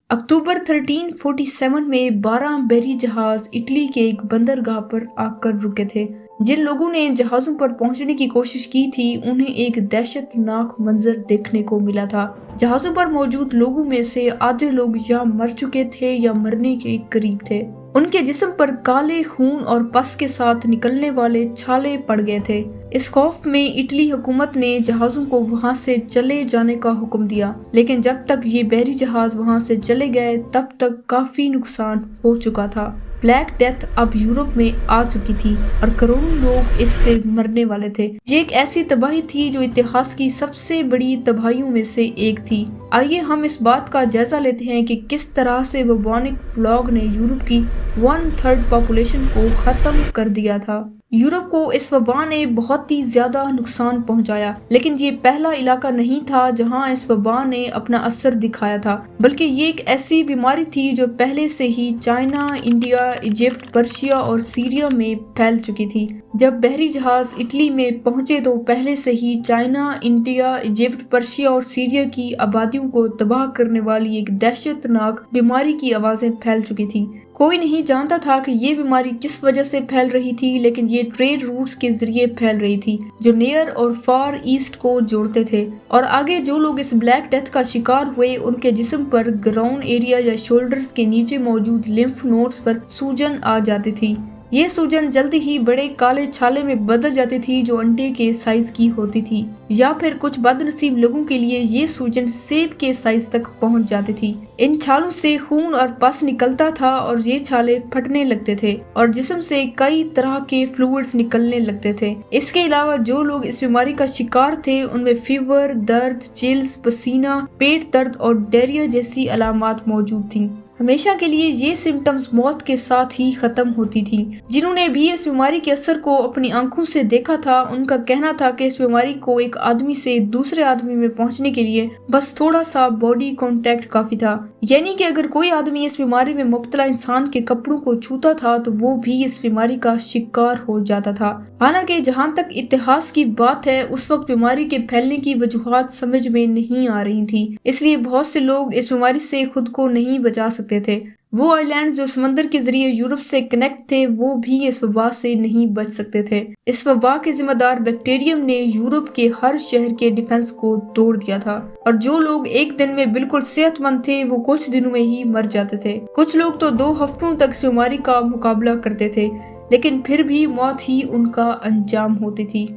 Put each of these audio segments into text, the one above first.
अक्टूबर 1347 में 12 बहरी जहाज इटली के एक बंदरगाह पर आकर रुके थे। जिन लोगों ने इन जहाजों पर पहुंचने की कोशिश की थी उन्हें एक दहशतनाक मंजर देखने को मिला था। जहाजों पर मौजूद लोगों में से आधे लोग या मर चुके थे या मरने के करीब थे। उनके जिस्म पर काले खून और पस के साथ निकलने वाले छाले पड़ गए थे। इस खौफ में इटली हुकूमत ने जहाजों को वहां से चले जाने का हुक्म दिया, लेकिन जब तक ये बहरी जहाज वहां से चले गए तब तक काफी नुकसान हो चुका था। ब्लैक डेथ अब यूरोप में आ चुकी थी और करोड़ों लोग इससे मरने वाले थे। ये एक ऐसी तबाही थी जो इतिहास की सबसे बड़ी तबाहियों में से एक थी। आइए हम इस बात का जायजा लेते हैं कि किस तरह से बुबोनिक प्लेग ने यूरोप की 1/3 पॉपुलेशन को खत्म कर दिया था। यूरोप को इस वबा ने बहुत ही ज्यादा नुकसान पहुंचाया, लेकिन ये पहला इलाका नहीं था जहां इस वबा ने अपना असर दिखाया था, बल्कि ये एक ऐसी बीमारी थी जो पहले से ही चाइना, इंडिया, इजिप्ट, पर्शिया और सीरिया में फैल चुकी थी। जब बहरी जहाज इटली में पहुंचे तो पहले से ही चाइना, इंडिया, इजिप्ट, पर्शिया और सीरिया की आबादियों को तबाह करने वाली एक दहशतनाक बीमारी की आवाजें फैल चुकी थी। कोई नहीं जानता था कि ये बीमारी किस वजह से फैल रही थी, लेकिन ये ट्रेड रूट्स के जरिए फैल रही थी जो नियर और फार ईस्ट को जोड़ते थे। और आगे जो लोग इस ब्लैक डेथ का शिकार हुए उनके जिस्म पर ग्राउंड एरिया या शोल्डर्स के नीचे मौजूद लिम्फ नोड्स पर सूजन आ जाती थी। ये सूजन जल्दी ही बड़े काले छाले में बदल जाती थी जो अंडे के साइज की होती थी, या फिर कुछ बदनसीब लोगों के लिए ये सूजन सेब के साइज तक पहुंच जाती थी। इन छालों से खून और पस निकलता था और ये छाले फटने लगते थे और जिस्म से कई तरह के फ्लूइड्स निकलने लगते थे। इसके अलावा जो लोग इस बीमारी का शिकार थे उनमें फीवर, दर्द, चिल्स, पसीना, पेट दर्द और डायरिया जैसी अलामात मौजूद थी। हमेशा के लिए ये सिम्टम्स मौत के साथ ही खत्म होती थी। जिन्होंने भी इस बीमारी के असर को अपनी आंखों से देखा था उनका कहना था कि इस बीमारी को एक आदमी से दूसरे आदमी में पहुंचने के लिए बस थोड़ा सा बॉडी कांटेक्ट काफी था। यानी कि अगर कोई आदमी इस बीमारी में मुब्तला इंसान के कपड़ों को छूता था तो वो भी इस बीमारी का शिकार हो जाता था। हालांकि जहां तक इतिहास की बात है उस वक्त बीमारी के फैलने की वजूहात समझ में नहीं आ रही थी, इसलिए बहुत से लोग इस बीमारी से खुद को नहीं बचा सकते थे। वो आइलैंड जो समंदर के जरिए यूरोप से कनेक्ट थे वो भी इस वबा से नहीं बच सकते थे। इस वबा के जिम्मेदार बैक्टीरियम ने यूरोप के हर शहर के डिफेंस को तोड़ दिया था और जो लोग एक दिन में बिल्कुल सेहतमंद थे वो कुछ दिनों में ही मर जाते थे। कुछ लोग तो 2 हफ्तों तक इस बीमारी का मुकाबला करते थे, लेकिन फिर भी मौत ही उनका अंजाम होती थी।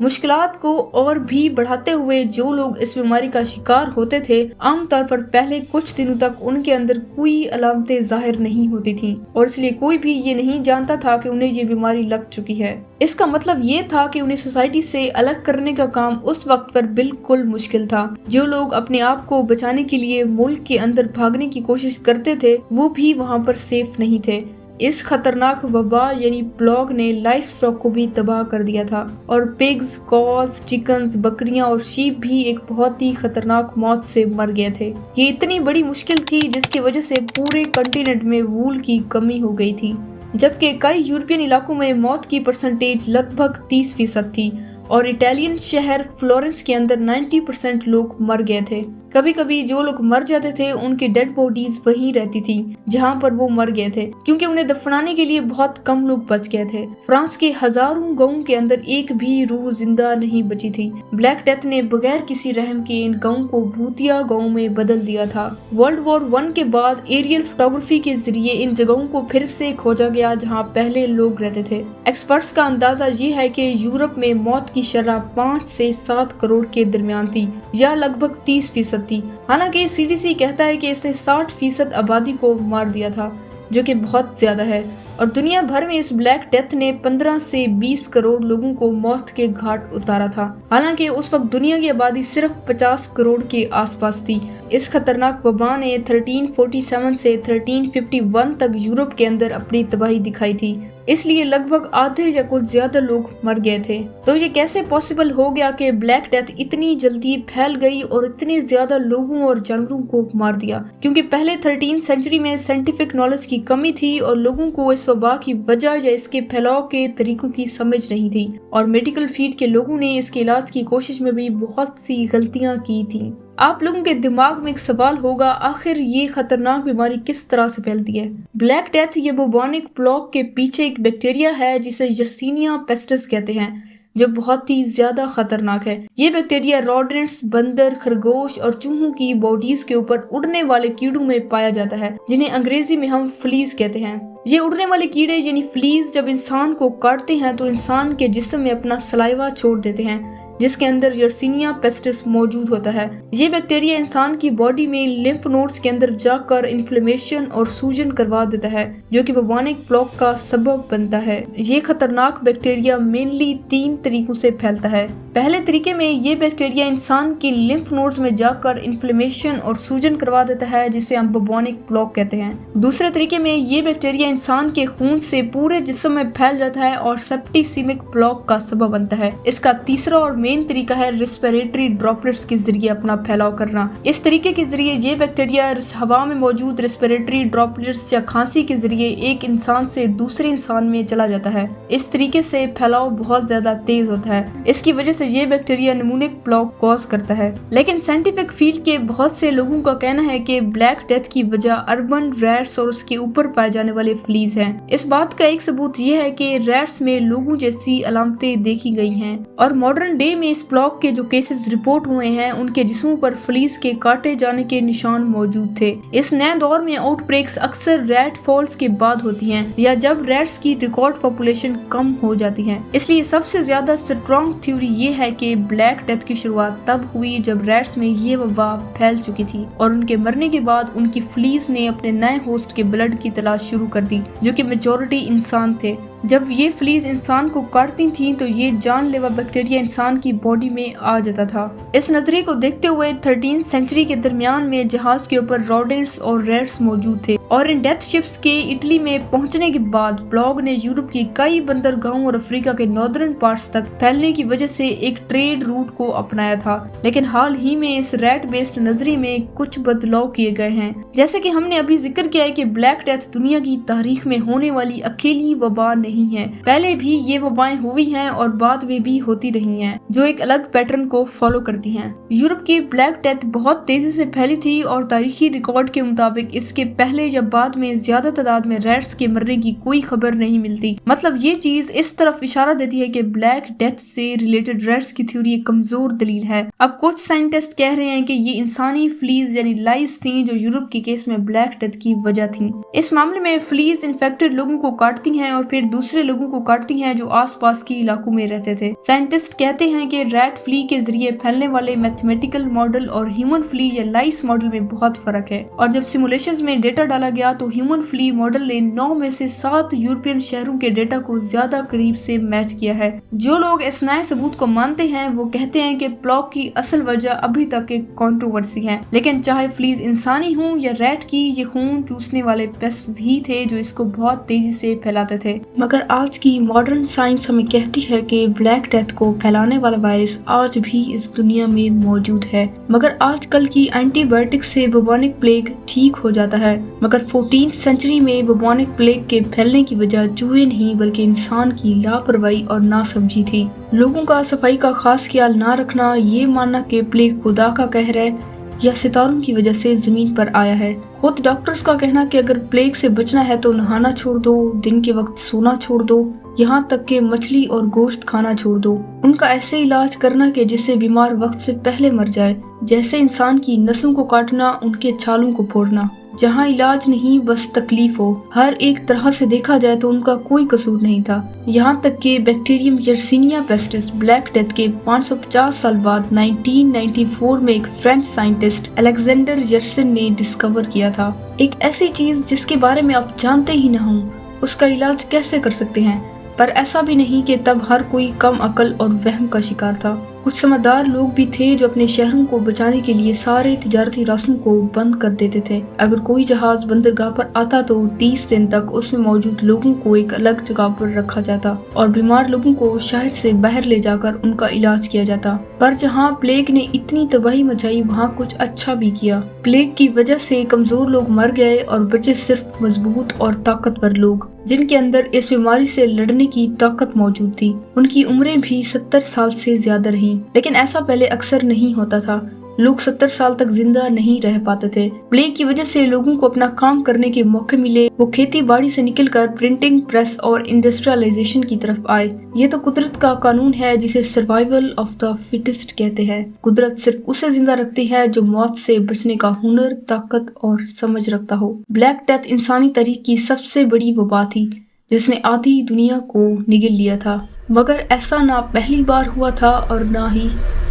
मुश्किलात को और भी बढ़ाते हुए जो लोग इस बीमारी का शिकार होते थे आमतौर पर पहले कुछ दिनों तक उनके अंदर कोई अलामतें जाहिर नहीं होती थीं और इसलिए कोई भी ये नहीं जानता था कि उन्हें ये बीमारी लग चुकी है। इसका मतलब ये था कि उन्हें सोसाइटी से अलग करने का काम उस वक्त पर बिल्कुल मुश्किल था। जो लोग अपने आप को बचाने के लिए मुल्क के अंदर भागने की कोशिश करते थे वो भी वहाँ पर सेफ नहीं थे। इस खतरनाक वबा यानी प्लेग ने लाइफ स्टॉक को भी तबाह कर दिया था और पिग्स, कॉज, चिकन्स, बकरियां और शीप भी एक बहुत ही खतरनाक मौत से मर गए थे। ये इतनी बड़ी मुश्किल थी जिसकी वजह से पूरे कॉन्टिनेंट में वूल की कमी हो गई थी, जबकि कई यूरोपियन इलाकों में मौत की परसेंटेज लगभग 30% थी और इटालियन शहर फ्लोरेंस के अंदर 90% लोग मर गए थे। कभी कभी जो लोग मर जाते थे उनकी डेड बॉडीज वहीं रहती थी जहां पर वो मर गए थे, क्योंकि उन्हें दफनाने के लिए बहुत कम लोग बच गए थे। फ्रांस के हजारों गांवों के अंदर एक भी रूह जिंदा नहीं बची थी। ब्लैक डेथ ने बगैर किसी रहम के इन गांवों को भूतिया गांवों में बदल दिया था। वर्ल्ड वॉर 1 के बाद एरियल फोटोग्राफी के जरिए इन जगहों को फिर से खोजा गया जहाँ पहले लोग रहते थे। एक्सपर्ट्स का अंदाजा ये है कि यूरोप में मौत की शरह 5 से 7 करोड़ के दरमियान थी, या लगभग 30% थी। हालांकि सीडीसी कहता है कि इसने 60% आबादी को मार दिया था, जो कि बहुत ज्यादा है। और दुनिया भर में इस ब्लैक डेथ ने 15 से 20 करोड़ लोगों को मौत के घाट उतारा था। हालांकि उस वक्त दुनिया की आबादी सिर्फ 50 करोड़ के आसपास थी। इस खतरनाक वबा ने 1347 से 1351 तक यूरोप के अंदर अपनी तबाही दिखाई थी, इसलिए लगभग आधे या कुछ ज्यादा लोग मर गए थे। तो ये कैसे पॉसिबल हो गया कि ब्लैक डेथ इतनी जल्दी फैल गई और इतने ज्यादा लोगों और जानवरों को मार दिया? क्योंकि पहले 13th सेंचुरी में साइंटिफिक नॉलेज की कमी थी और लोगों को इस वबा की वजह या इसके फैलाव के तरीकों की समझ नहीं थी, और मेडिकल फील्ड के लोगों ने इसके इलाज की कोशिश में भी बहुत सी गलतियां की थी। आप लोगों के दिमाग में एक सवाल होगा, आखिर ये खतरनाक बीमारी किस तरह से फैलती है? ब्लैक डेथ ये बुबोनिक प्लॉग के पीछे एक बैक्टीरिया है जिसे यर्सीनिया पेस्टिस कहते हैं, जो बहुत ही ज्यादा खतरनाक है। ये बैक्टीरिया रोडेंट्स, बंदर, खरगोश और चूहों की बॉडीज के ऊपर उड़ने वाले कीड़ों में पाया जाता है, जिन्हें अंग्रेजी में हम फ्लीज कहते हैं। ये उड़ने वाले कीड़े यानी फ्लीज जब इंसान को काटते हैं तो इंसान के जिस्म में अपना सलाइवा छोड़ देते हैं, जिसके अंदर यर्सीनिया पेस्टिस मौजूद होता है। ये बैक्टीरिया इंसान की बॉडी में लिम्फ नोड्स के अंदर जाकर इन्फ्लेमेशन और सूजन करवा देता है, जो कि बुबोनिक प्लॉग का सबब बनता है। ये खतरनाक बैक्टीरिया मेनली 3 तरीकों से फैलता है। पहले तरीके में ये बैक्टीरिया इंसान की लिम्फ नोड्स में जाकर इन्फ्लेमेशन और सूजन करवा देता है, जिसे हम बुबोनिक प्लॉग कहते हैं। दूसरे तरीके में ये बैक्टीरिया इंसान के खून से पूरे जिस्म में फैल जाता है और सेप्टिसिमिक प्लॉग का सबब बनता है। इसका तीसरा और मेन तरीका है रेस्पिरेटरी ड्रॉपलेट्स के जरिए अपना फैलाव करना। इस तरीके के जरिए ये बैक्टीरिया हवा में मौजूद रेस्पिरेटरी ड्रॉपलेट्स या खांसी के जरिए एक इंसान से दूसरे इंसान में चला जाता है। इस तरीके से फैलाव बहुत ज्यादा तेज होता है। इसकी वजह से ये बैक्टीरिया न्यूमोनिक प्लॉग कॉज करता है। लेकिन साइंटिफिक फील्ड के बहुत से लोगों का कहना है कि ब्लैक डेथ की वजह अर्बन रैट्स और उसके ऊपर पाए जाने वाले फ्लीज हैं। इस बात का एक सबूत ये है कि रैट्स में लोगों जैसी अलामतें देखी गई हैं और मॉडर्न डे में इस प्लॉग के जो केसेस रिपोर्ट हुए हैं उनके जिस्मों पर फ्लीज के काटे जाने के निशान मौजूद थे। इस नए दौर में आउटब्रेक्स अक्सर रैट फॉल्स के बाद होती हैं या जब रैट्स की रिकॉर्ड पॉपुलेशन कम हो जाती है। इसलिए सबसे ज्यादा स्ट्रॉन्ग थ्योरी ये है कि ब्लैक डेथ की शुरुआत तब हुई जब रैट्स में ये वबा फैल चुकी थी और उनके मरने के बाद उनकी फ्लीज ने अपने नए होस्ट के ब्लड की तलाश शुरू कर दी, जो कि मेजॉरिटी इंसान थे। जब ये फ्लीज इंसान को काटती थीं तो ये जानलेवा बैक्टीरिया इंसान की बॉडी में आ जाता था। इस नजरिए को देखते हुए 13th सेंचुरी के दरमियान में जहाज के ऊपर रोडेंट्स और रैट्स मौजूद थे और इन डेथ शिप्स के इटली में पहुंचने के बाद प्लॉग ने यूरोप की कई बंदरगाहों और अफ्रीका के नॉर्दर्न पार्ट्स तक फैलने की वजह से एक ट्रेड रूट को अपनाया था। लेकिन हाल ही में इस रैट बेस्ड नजरिए में कुछ बदलाव किए गए हैं। जैसे कि हमने अभी जिक्र किया है कि ब्लैक डेथ दुनिया की तारीख में होने वाली अकेली वबा नहीं है। पहले भी ये वबाएं हुई हैं और बाद में भी होती रही हैं, जो एक अलग पैटर्न को फॉलो करती हैं। यूरोप की ब्लैक डेथ बहुत तेजी से फैली थी और तारीखी रिकॉर्ड के मुताबिक इसके पहले या बाद में ज्यादा तादाद में रैट्स के मरने की कोई खबर नहीं मिलती। मतलब ये चीज इस तरफ इशारा देती है कि ब्लैक डेथ से रिलेटेड रैट्स की थ्योरी एक कमजोर दलील है। अब कुछ साइंटिस्ट कह रहे हैं कि ये इंसानी फ्लीज यानी लाइस थी जो यूरोप के केस में ब्लैक डेथ की वजह थी। इस मामले में फ्लीज इन्फेक्टेड लोगों को काटती हैं और फिर दूसरे लोगों को काटती हैं जो आसपास के इलाकों में रहते थे। साइंटिस्ट कहते हैं कि रैट फ्ली के जरिए फैलने वाले मैथमेटिकल मॉडल और ह्यूमन फ्ली या लाइस मॉडल में बहुत फर्क है और जब सिमुलेशंस में डेटा डाला गया तो ह्यूमन फ्ली मॉडल ने 9 में से 7 यूरोपियन शहरों के डेटा को ज्यादा करीब से मैच किया है। जो लोग इस नए सबूत को मानते हैं वो कहते हैं कि प्लॉग की असल वजह अभी तक एक कंट्रोवर्सी है। लेकिन चाहे फ्लीज इंसानी हो या रैट की, ये खून चूसने वाले पेस्ट ही थे जो इसको बहुत तेजी से फैलाते थे। मगर आज की मॉडर्न साइंस हमें कहती है कि ब्लैक डेथ को फैलाने वाला वायरस आज भी इस दुनिया में मौजूद है। मगर आजकल की एंटीबायोटिक से बुबोनिक प्लेग ठीक हो जाता है। मगर 14th सेंचुरी में बुबोनिक प्लेग के फैलने की वजह चूहे नहीं बल्कि इंसान की लापरवाही और नासमझी थी। लोगों का सफाई का खास ख्याल ना रखना, ये मानना कि प्लेग खुदा का कहर है या सितारों की वजह से जमीन पर आया है। खुद डॉक्टर्स का कहना कि अगर प्लेग से बचना है तो नहाना छोड़ दो, दिन के वक्त सोना छोड़ दो, यहाँ तक कि मछली और गोश्त खाना छोड़ दो। उनका ऐसे इलाज करना कि जिससे बीमार वक्त से पहले मर जाए, जैसे इंसान की नसों को काटना, उनके छालों को फोड़ना। जहाँ इलाज नहीं बस तकलीफ हो। हर एक तरह से देखा जाए तो उनका कोई कसूर नहीं था। यहाँ तक कि bacterium Yersinia pestis Black Death के 550 साल बाद 1994 में एक फ्रेंच साइंटिस्ट अलेक्जेंडर यर्सन ने डिस्कवर किया था। एक ऐसी चीज जिसके बारे में आप जानते ही न हो, उसका इलाज कैसे कर सकते हैं? पर ऐसा भी नहीं कि तब हर कोई कम अकल और वहम का शिकार था। कुछ समझदार लोग भी थे जो अपने शहरों को बचाने के लिए सारे तिजारती रास्तों को बंद कर देते थे। अगर कोई जहाज बंदरगाह पर आता तो 30 दिन तक उसमें मौजूद लोगों को एक अलग जगह पर रखा जाता और बीमार लोगों को शहर से बाहर ले जाकर उनका इलाज किया जाता। पर जहाँ प्लेग ने इतनी तबाही मचाई वहाँ कुछ अच्छा भी किया। प्लेग की वजह से कमजोर लोग मर गए और बचे सिर्फ मजबूत और ताकतवर लोग, जिनके अंदर इस बीमारी से लड़ने की ताकत मौजूद थी। उनकी उम्रें भी 70 साल से ज्यादा रहीं। लेकिन ऐसा पहले अक्सर नहीं होता था। لوگ 70 سال تک زندہ نہیں رہ پاتے تھے۔ پلیگ کی وجہ سے لوگوں کو اپنا کام کرنے کے موقع ملے، وہ کھیتی باڑی سے نکل کر پرنٹنگ پریس اور انڈسٹریلائزیشن کی طرف آئے۔ یہ تو قدرت کا قانون ہے جسے سروائیول آف دا فٹسٹ کہتے ہیں۔ قدرت صرف اسے زندہ رکھتی ہے جو موت سے بچنے کا ہنر، طاقت اور سمجھ رکھتا ہو۔ بلیک ڈیتھ انسانی تاریخ کی سب سے بڑی وبا تھی جس نے آدھی دنیا کو نگل لیا تھا، مگر ایسا نہ پہلی بار ہوا تھا اور نہ ہی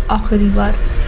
آخری بار۔